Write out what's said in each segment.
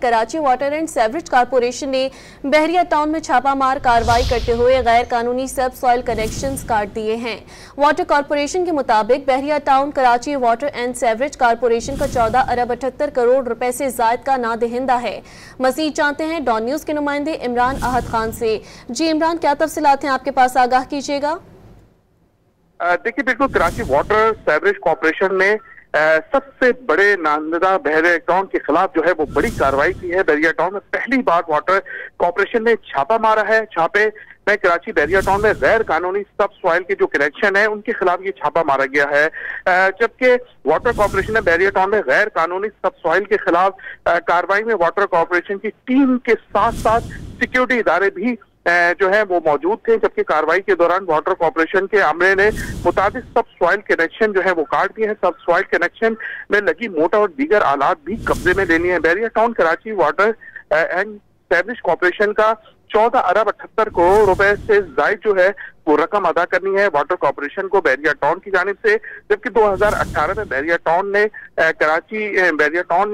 Karachi water and sewerage corporation ने बहरिया town में छापामार कार्रवाई करते हुए गैर कानूनी सब सॉइल कनेक्शंस काट दिए हैं। वाटर कॉरपोरेशन के मुताबिक Bahria town Karachi water and sewerage corporation का 14 अरब 78 करोड़ रुपए से जायद का नादहिंदा है। मजीद जानते हैं डॉन न्यूज के नुमाइंदे इमरान अहद खान से। जी इमरान, क्या तफसीलात हैं आपके पास, आगाह कीजिएगा। देखिए, बिल्कुल कराची वाटर सेवरेज कॉर्पोरेशन ने सबसे बड़े नामजदा बहरिया टाउन के खिलाफ जो है वो बड़ी कार्रवाई की है। बहरिया टाउन में पहली बार वाटर कॉर्पोरेशन ने छापा मारा है। छापे में कराची बहरिया टाउन में गैर कानूनी सब सॉइल के जो कनेक्शन है उनके खिलाफ ये छापा मारा गया है, जबकि वाटर कॉर्पोरेशन ने बहरिया टाउन में गैर कानूनी सब सॉइल के खिलाफ कार्रवाई में वाटर कॉर्पोरेशन की टीम के साथ साथ सिक्योरिटी इदारे भी जो है वो मौजूद थे। जबकि कार्रवाई के दौरान वाटर कॉर्पोरेशन के अमले ने मुताबिक सब सॉइल कनेक्शन जो है वो काट दिए हैं। सब सॉइल कनेक्शन में लगी मोटर और दीगर आलात भी कब्जे में ले लिए हैं। Bahria town Karachi water and sewerage corporation का 14 अरब 78 करोड़ रुपए से जायद जो है वो रकम अदा करनी है वाटर कॉर्पोरेशन को बहरिया टाउन की जानिब से। जबकि 2018 में बहरिया टाउन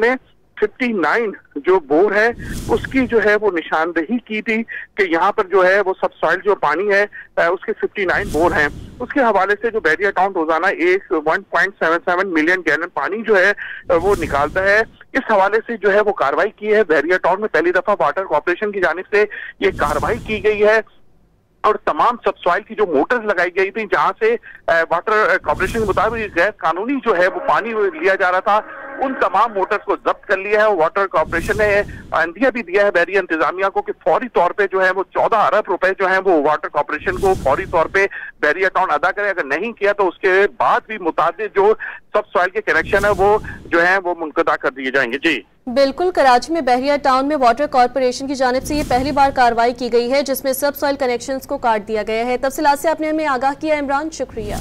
ने 59 जो बोर है उसकी जो है वो निशानदेही की थी कि यहाँ पर जो है वो सब सॉइल जो पानी है उसके 59 बोर हैं। उसके हवाले से जो बहरिया टाउन रोजाना 1.77 मिलियन गैलन पानी जो है वो निकालता है। इस हवाले से जो है वो कार्रवाई की है। बहरिया टाउन में पहली दफा वाटर कॉर्पोरेशन की जानिब से ये कार्रवाई की गई है और तमाम सब सॉइल की जो मोटर्स लगाई गई थी जहां से वाटर कॉर्पोरेशन के मुताबिक गैर कानूनी जो है वो पानी लिया जा रहा था, उन तमाम मोटर्स को जब्त कर लिया है। वाटर कॉर्पोरेशन ने अंदिया भी दिया है बहरिया इंतजामिया को कि फौरी तौर पे जो है वो 14 अरब रुपए जो है वो वाटर कॉर्पोरेशन को फौरी तौर पे बहरिया टाउन अदा करे। अगर नहीं किया तो उसके बाद भी मुताबिक जो सब सॉइल के कनेक्शन है वो जो है वो मुनक़दा कर दिए जाएंगे। जी बिल्कुल, कराची में बहरिया टाउन में वाटर कॉर्पोरेशन की जानिब से ये पहली बार कार्रवाई की गई है जिसमें सब सॉइल कनेक्शंस को काट दिया गया है। तफसीलात से आपने हमें आगाह किया इमरान, शुक्रिया।